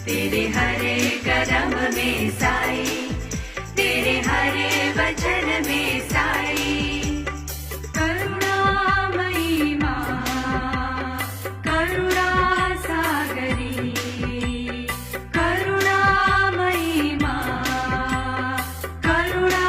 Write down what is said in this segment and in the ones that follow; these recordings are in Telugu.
तेरे हरे कदम में साई, तेरे हरे वचन में साई। करुणामयी माँ, करुणा सागरी, करुणामयी माँ, करुणा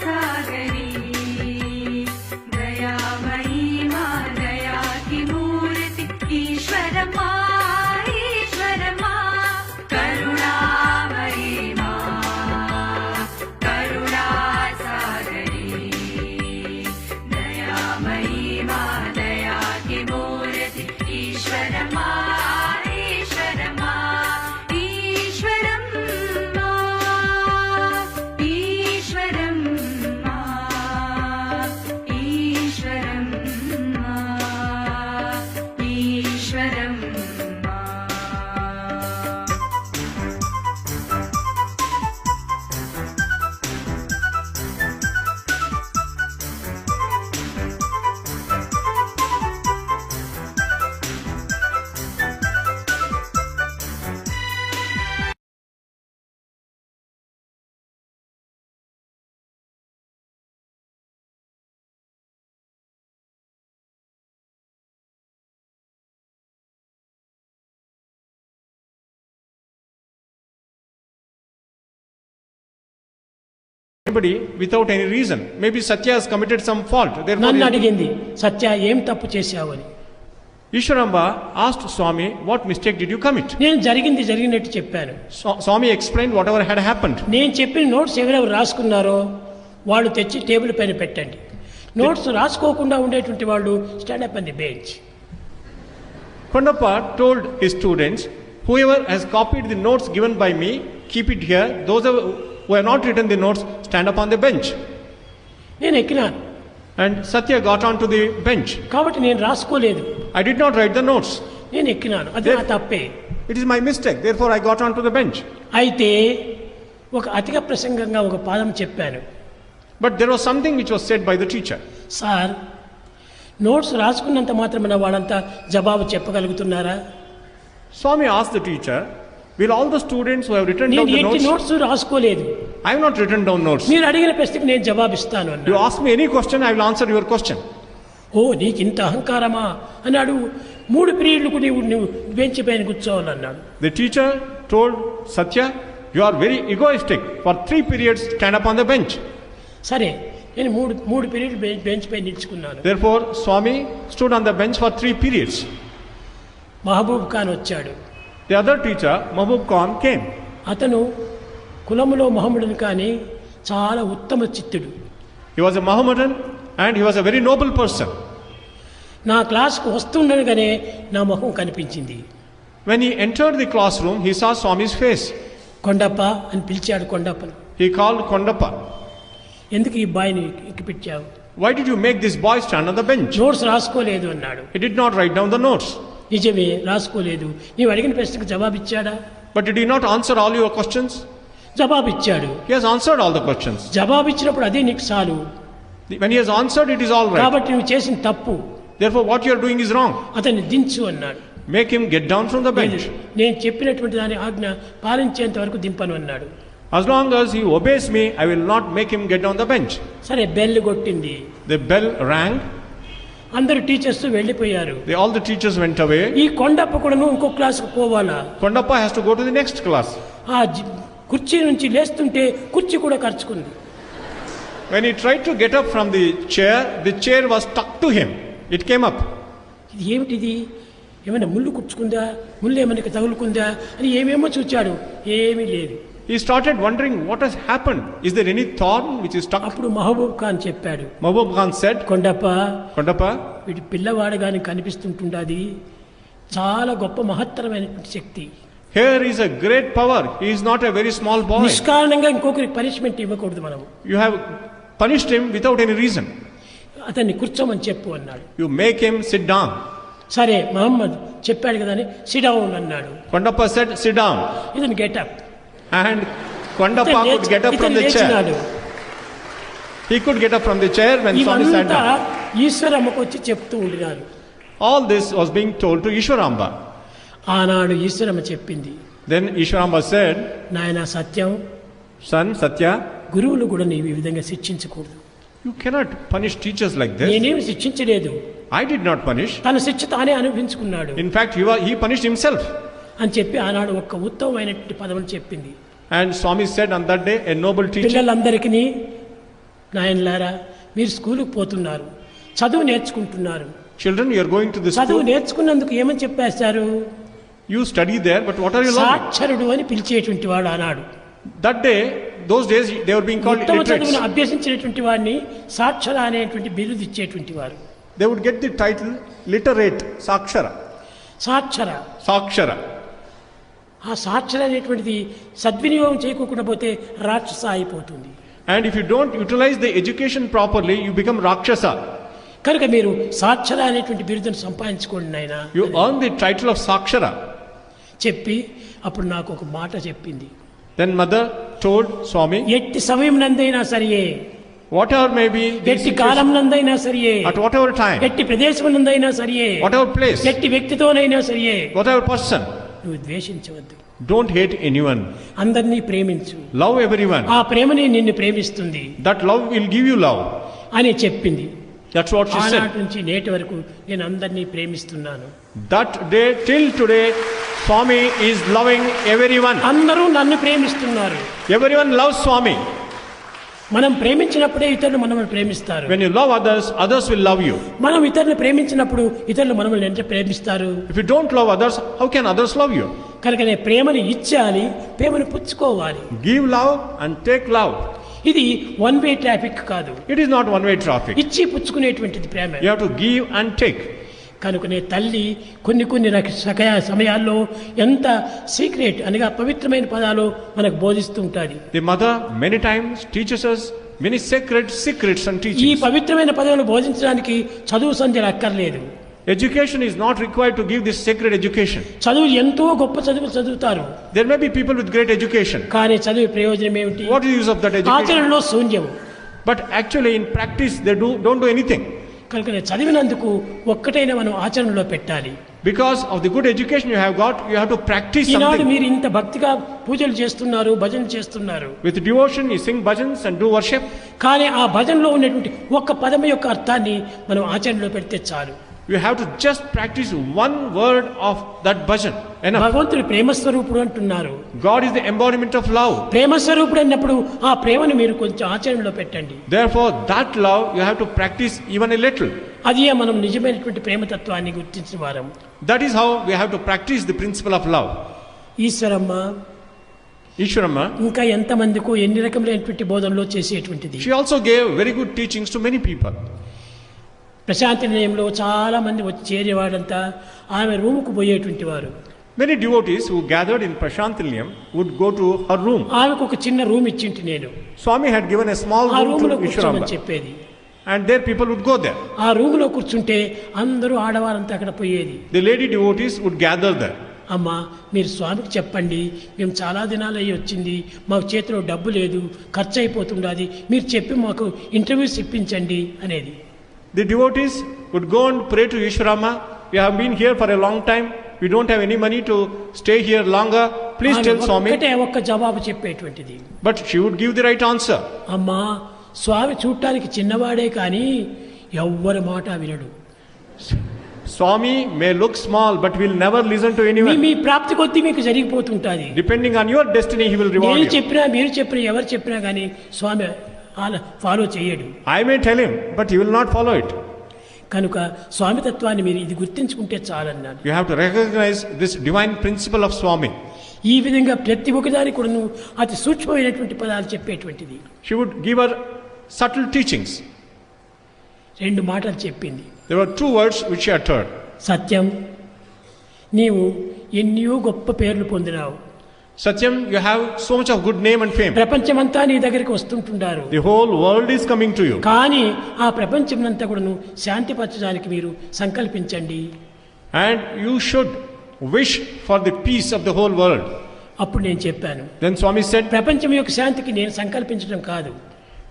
सागरी। दयामयी माँ, दया की मूर्ति, ईश्वर माँ, ईश्वर माँ। करुणामयी माँ, करुणा सागरी, दयामयी माँ, दया की मूर्ति, ईश्वर माँ, ईश्वर माँ। ईश्वरं माँ, ईश्वरं माँ, ईश्वरं माँ, ईश्वरं माँ। Anybody without any reason. Maybe Satya has committed some fault. Therefore, నన్ను అడిగింది, సత్య ఏం తప్పు చేశావని. Ishwaramba asked Swami, what mistake did you commit? నేను జరిగినట్టు చెప్పాను. Swami explained whatever had happened. నేను చెప్పిన నోట్స్ ఎవరెవరు రాసుకున్నారో వాళ్ళు తెచ్చి టేబుల్ పైన పెట్టండి. నోట్స్ రాసుకోకుండా ఉండేటువంటి వాళ్ళు stand up on the bench. Kondappa told his students, whoever has copied the notes given by me, keep it here. Those who have not written the notes, stand up on the bench. నేను ఎక్కినాను. And Satya got onto the bench. కాబట్టి నేను రాసుకోలేదు. I did not write the notes. నేను ఎక్కినాను. అది నా తప్పే. It is my mistake. Therefore, I got onto the bench. అయితే ఒక అతిగా ప్రసంగంగా ఒక పాదం చెప్పాను. But there was something which was said by the teacher. Sir, notes రాసుకున్నంత మాత్రమే వాళ్ళంతా జవాబు చెప్పగలుగుతున్నారా? Swami asked the teacher, will all the students who have written down నేను the ఎట్టి notes? నోట్స్ రాసుకోలేదు. I have not written down notes. మీరు అడిగిన ప్రశ్నకు నేను జవాబిస్తాను అన్నాడు. You ask me any question, I will answer your question. ఓ, నీకు ఇంత అహంకారమా అన్నాడు. 3 పీరియడ్లకు నువ్వు బెంచ్ పైన కూర్చోవాలన్నాడు. The teacher told Satya, you are very egoistic. For 3 periods, stand up on the bench. సరే, నేను మూడు పీరియడ్ బెంచ్ పై నిల్చుకున్నాను. Therefore, Swami stood on the bench for 3 periods. Mahboob Khan వచ్చాడు. The other teacher, Mahbub Khan, came. అతను కులములో మహమ్మడుని కానీ చాలా ఉత్తమ చిత్తుడు. He was a Mohammedan and he was a very noble person. నా క్లాస్కు వస్తుండగానే నా ముఖం కనిపించింది. When he entered the classroom, he saw Swami's face. Kondappa అని పిలిచాడు. కొండప్పను. He called Kondappa. ఎందుకు ఈ బాయ్ని ఎక్కిపించావు? Why did you make this boy stand on the bench? Notes రాసుకోలేదు అన్నాడు. He did not write down the notes. నిజమే, రాసుకోలేదు. నీవు అడిగిన ప్రశ్నకు జవాబిచ్చాడా? But did he not answer all your questions? జవాబిచ్చాడు. He has answered all the questions. జవాబిచ్చినప్పుడు అదే నీకు చాలు. When he has answered, it is all right. కాబట్టి నువ్వు చేసిన తప్పు. Therefore, what you are doing is wrong. అతన్ని దించు అన్నాడు. Make him get down from the bench. నేను చెప్పినటువంటి దాని ఆజ్ఞ పాలించేంత వరకు దింపను అన్నాడు. As long as he obeys me, I will not make him get down the bench. సరే, బెల్ కొట్టింది. The bell rang. అందరు టీచర్స్ వెళ్ళిపోయారు. All the teachers went away. ఈ కొండప్ప కూడా ఇంకో క్లాసుకు పోవాలా? Kondappa has to go to the next class. ఆ కుర్చీ నుంచి లేస్తుంటే కుర్చీ కూడా ఖర్చుకుంది. When he tried to get up from the chair was stuck to him. It came up. ఇది ఏమిటిది? ఏమైనా ముళ్ళు కుచ్చుకుందా, ముళ్ళు ఏమైనా తగులుకుందా అని ఏమేమో చూచాడు. ఏమీ లేదు. He started wondering what has happened. Is there any thorn which is stuck? అప్పుడు మహబూబ్ ఖాన్ చెప్పాడు. Mahbub Khan said, కొండప్ప, వీటి పిల్లవాడు కానీ కనిపిస్తుంటుండది చాలా గొప్ప మహత్తరమైనటువంటి శక్తి. here is a great power. He is not a very small boy. నిష్కారణంగా ఇంకొకరికి పనిష్మెంట్ ఇవ్వకూడదు మనం. You have punished him without any reason. అతన్ని కూర్చోమని చెప్పు అన్నాడు. You make him sit down. సరే, మహమ్మద్ చెప్పాడు కదా అని సిట్ డౌన్ అన్నాడు. Kondappa said, sit down. ఇతను get up. And Kondappa could get up from the chair. He could get up from the chair when Swami sat down. ఈశ్వరమ్మకు వచ్చి చెప్తూ ఉండినారు. All this was being told to Ishwaramba. ఆనాడు ఈశ్వరమ్మ చెప్పింది, Then Ishwaramba said, నాయన సత్యం, son Satya, గురువులు కూడా నీవు ఈ విధంగా శిక్షించకూడదు. you cannot punish teachers like this. నేనేమి శిక్షించలేదు, I did not punish. తన శిక్ష తానే అనుభవించుకున్నాడు In fact, he punished himself. అని చెప్పి ఆనాడు ఒక ఉత్తమమైనటువంటి పదవులు చెప్పింది. And Swami said on that day, a noble teacher. పిల్లలందరికీ, నాయనలారా మీరు స్కూలుకు పోతున్నారు, చదువు నేర్చుకుంటున్నారు. Children, you are going to the చదువు school. నేర్చుకున్నందుకు ఏమని చెప్పేశారు? You study there, but what are you learning? సాక్షరుడు అని పిలిచేటువంటి వాడు ఆనాడు. That day, those days, they were being called ఉత్తమ illiterates. చదువును అభ్యసించినటువంటి వాడిని సాక్షర అనేటువంటి బిరుదు ఇచ్చేటువంటి వారు. They would get the title literate, Sakshara. సాక్షర. Sakshara. ఆ సాక్షర అనేటువంటిది సద్వినియోగం చేయకుండా పోతే రాక్షస అయిపోతుంది. And if you don't utilize the education properly, you become Rakshasa. కనుక మీరు సాక్షర అనేటువంటి బిరుదును సంపాదించుకోండి నాయన You earn the title of Sakshara. చెప్పి అప్పుడు నాకు ఒక మాట చెప్పింది. Then mother told Swami, ఎట్టి సమయం నందైనా సరియే, whatever may be the ఎట్టి situation, column నందైనా సరియే, at whatever time, ఎట్టి ప్రదేశం నందైనా సరియే, whatever place, ఎట్టి వ్యక్తితోనైనా సరియే, whatever person, నువ్వు ద్వేషించవద్దు, don't hate anyone. అందరినీ ప్రేమించు, Love everyone. ఆ ప్రేమని నిన్ను ప్రేమిస్తుంది That love will give you love. అని చెప్పింది. That's what she ఆనాటి said. నుంచి నేటి వరకు నేను అందరినీ ప్రేమిస్తున్నాను. That day till today, Swami is loving everyone. అందరూ నన్ను ప్రేమిస్తున్నారు. Everyone loves Swami. మనం ప్రేమించినప్పుడే ఇతరులు మనల్ని ప్రేమిస్తారు. When you love others, others will love you. మనం ఇతరులను ప్రేమించినప్పుడు ఇతరులు మనల్ని ఎంత ప్రేమిస్తారు? If you don't love others, how can others love you? కనుకనే ప్రేమని ఇచ్చాలి, ప్రేమను పుచ్చుకోవాలి. Give love and take love. ఇది వన్ వే ట్రాఫిక్ కాదు, It is not one-way traffic. ఇచ్చి పుచ్చుకునేటువంటిది ప్రేమ. You have to give and take. కనుకనే తల్లి కొన్ని సమయాల్లో ఎంత సీక్రెట్ అనగా పవిత్రమైన పదాలు మనకు బోధిస్తూ ఉంటుంది. The mother many times teaches us many sacred secrets and ఈ teachings. పవిత్రమైన పదాలు బోధించడానికి చదువు సంధ్యలు అక్కర్లేదు. Education is not required to give this sacred education. చదువు ఎంతో గొప్ప చదువులు చదువుతారు, There may be people with great education. కానీ చదువు ప్రయోజనం ఏమిటి? What is the use of that education? ఆచరణలో శూన్యం. But actually in practice they don't do anything. కనుక చదివినందుకు ఒక్కటైనా మనం ఆచరణలో పెట్టాలి. Because of the good education you have got, you have to practice Eenadu something. మీరు ఇంత భక్తిగా పూజలు చేస్తున్నారు, భజనలు చేస్తున్నారు, With devotion you sing bhajans and do worship. కానీ ఆ భజనలో ఉన్నటువంటి ఒక్క పదం యొక్క అర్థాన్ని మనం ఆచరణలో పెడితే చాలు. You have to just practice one word of that bhajan. Enough. భగవంతుడు ప్రేమస్వరూపుడు అంటున్నారు. God is the embodiment of love. ప్రేమస్వరూపుడు అన్నప్పుడు ఆ ప్రేమను మీరు కొంచెం ఆచరణలో పెట్టండి. Therefore that love you have to practice even a little. అదే మనం నిజమైనటువంటి ప్రేమతత్వాన్ని గుర్తించిన వారం. That is how we have to practice the principle of love. Eshwaramma Ishwarama, ఇంకా ఎంతమందికో ఎన్ని రకములైనటువంటి బోధనలో చేసేటువంటిది. she also gave very good teachings to many people. Prashanti నిలయంలో చాలా మంది వచ్చి చేరేవాడంతా ఆమె రూముకు పోయేటువంటి వారు. Many devotees who gathered in Prashantilayam would go to her room. ఆమెకు ఒక చిన్న రూమ్ ఇచ్చింటి నేను. Swami had given a small ఆ room రూమ్ లో to కూర్చోమని Ishwarama. చెప్పేది. And there people would go there. ఆ రూమ్ లో కూర్చుంటే అందరూ ఆడవారంతా అక్కడ పోయేది. The lady devotees would gather there. అమ్మా మీరు స్వామికి చెప్పండి, మేము చాలా దినాలు అయ్యి వచ్చింది, మాకు చేతిలో డబ్బు లేదు, ఖర్చు అయిపోతుండాది, మీరు చెప్పి మాకు ఇంటర్వ్యూస్ ఇప్పించండి అనేది. The devotees would go and pray to Ishwarama. We have been here for a long time. We don't have any money to stay here longer. Please tell Swami. ఒక్కటే ఒక్క జవాబు చెప్పేటువంటిది. But she would give the right answer. అమ్మా స్వామి చూడటానికి చిన్నవాడే కానీ ఎవ్వరి మాట వినడు. Swami may look small, but will never listen to anyone. మీ ప్రాప్తి కొద్దీ మీకు జరిగిపోతుంటుంది. Depending on your destiny, he will reward నేను you. చెప్పినా మీరు చెప్పినా ఎవరు చెప్పినా కానీ స్వామి ఫాలో చేయడు. I may tell him, but he will not follow it. కనుక స్వామి తత్వాన్ని మీరు ఇది గుర్తించుకుంటే చాలన్నాను. You have to recognize this divine principle of Swami. ఈ విధంగా ప్రతి ఒక్కదానికి కూడా అతి సూక్ష్మమైనటువంటి పదాలు చెప్పేటువంటిది. She would give her subtle teachings. రెండు మాటలు చెప్పింది. There were two words which she uttered. సత్యం, నీవు ఎన్నో గొప్ప పేర్లు పొందినావు. Satyam, you have so much of good name and fame. ప్రపంచమంతా నీ దగ్గరికి వస్తుంటున్నారు. The whole world is coming to you. కానీ ఆ ప్రపంచమంతా కూడాను శాంతిపరచడానికి మీరు సంకల్పించండి. And you should wish for the peace of the whole world. అప్పుడు నేను చెప్పాను, Then Swami said, ప్రపంచం యొక్క శాంతికి నేను సంకల్పించడం కాదు,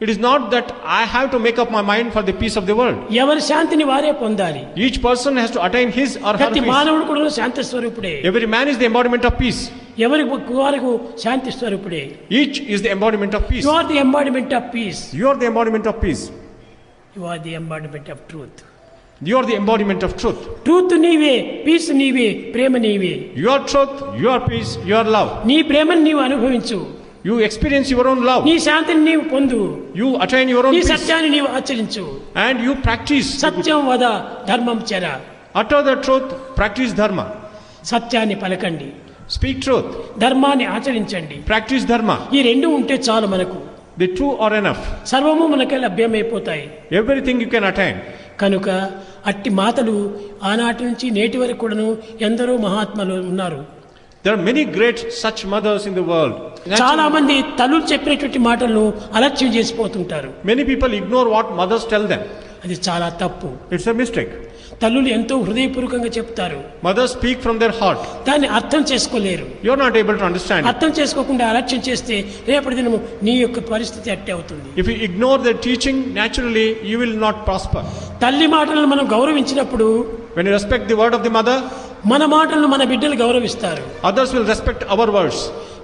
It is not that I have to make up my mind for the peace of the world. ఎవరి శాంతిని వారే పొందాలి. Each person has to attain his or her ప్రతి peace. మానవుడు కూడా శాంతి స్వరూపుడే. Every man is the embodiment of peace. ఎవరి వారికి శాంతి స్వరూపుడే. Each is the embodiment of peace. You are the embodiment of peace. You are the embodiment of peace. You are the embodiment of truth. You are the embodiment of truth. Truth నీవే, పీస్ నీవే, ప్రేమ నీవే. Your truth, your peace, your love. నీ ప్రేమను నీవు అనుభవించు. You experience your own love. నీ శాంతిని నీవు పొందు. You attain your own నీ peace. సత్యాన్ని నీవు ఆచరించు. And you practice. సత్యం వద, ధర్మం చెర. Utter the truth, practice dharma. సత్యాన్ని పలకండి, Speak truth, ధర్మాన్ని ఆచరించండి. practice dharma. ఈ రెండు ఉంటే చాలు మనకు. The two are enough. సర్వము మనకి లభ్యమైపోతాయి. Everything you can attain. కనుక అట్టి మాతలు ఆనాటి నుంచి నేటి వరకు కూడాను ఎందరో మహాత్ములు ఉన్నారు. There are many great such mothers in the world. చాలా మంది తల్లులు చెప్పినటువంటి మాటలను అలక్ష్యం చేసిపోతుంటారు. Many people ignore what mothers tell them. అది చాలా తప్పు. It's a mistake. తల్లులు ఎంతో హృదయపూర్వకంగా చెప్తారు, Mothers speak from their heart. దాన్ని అర్థం చేసుకోలేరు. You're not able to understand it. అర్థం చేసుకోకుండా అలక్ష్యం చేస్తే రేపటి దినము నీ యొక్క పరిస్థితి అట్టే అవుతుంది. If you ignore their teaching, naturally you will not prosper. తల్లి మాటలను మనం గౌరవించినప్పుడు When you respect the word of the mother, మన మాటలను మన బిడ్డలు గౌరవిస్తారు. others will respect our words.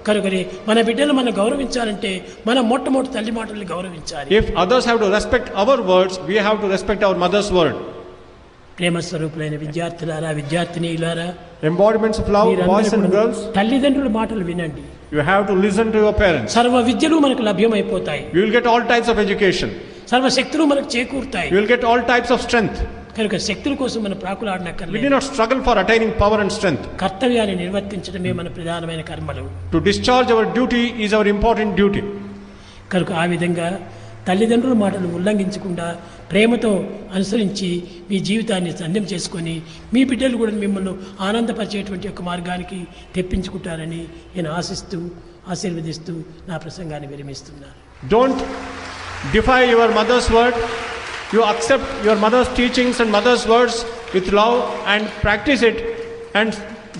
కనుకని మన బిడ్డలు మనం గౌరవించాలంటే మనం మొట్టమొదటి తల్లి మాటల్ని గౌరవించాలి. If others have to respect our words, we have to respect our mother's word. ప్రేమ స్వరూపులైన విద్యార్థులారా, విద్యార్థినీలారా, Embodiments of love, boys and girls, తల్లిదండ్రుల మాటలు వినండి. you have to listen to your parents. సర్వ విద్యలు మనకు లభ్యమైపోతాయి. You will get all types of education. సర్వ శక్తులు మనకు చేకూరుతాయి. You will get all types of strength. కనుక శక్తుల కోసం మనం We ప్రాకులాడనక్కర్లేదు. do not struggle for attaining power and strength. కర్తవ్యాన్ని నిర్వర్తించడమే మన ప్రధానమైన కర్మలు. To discharge our duty is our important duty. కనుక ఆ విధంగా తల్లిదండ్రుల మాటలు ఉల్లంఘించకుండా ప్రేమతో అనుసరించి మీ జీవితాన్ని సంధ్యం చేసుకొని మీ బిడ్డలు కూడా మిమ్మల్ని ఆనందపరిచేటువంటి ఒక మార్గానికి తెప్పించుకుంటారని నేను ఆశీర్వదిస్తూ నా ప్రసంగాన్ని విరమిస్తున్నాను. Don't defy your mother's word. You accept your mother's teachings and mother's words with love and practice it. And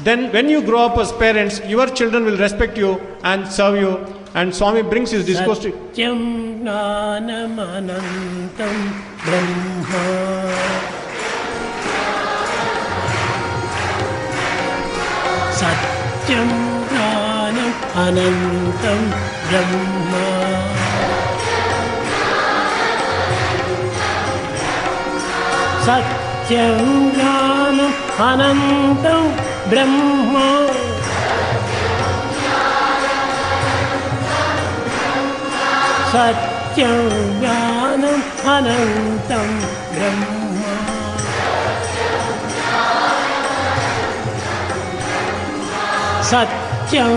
then when you grow up as parents, your children will respect you and serve you. And Swami brings his discourse to సత్యం జ్ఞానమనంతం బ్రహ్మ. సత్యం జ్ఞానం అనంతం బ్రహ్మ. సత్యం జ్ఞానం అనంతం బ్రహ్మ. సత్యం జ్ఞానం అనంతం బ్రహ్మ. సత్యం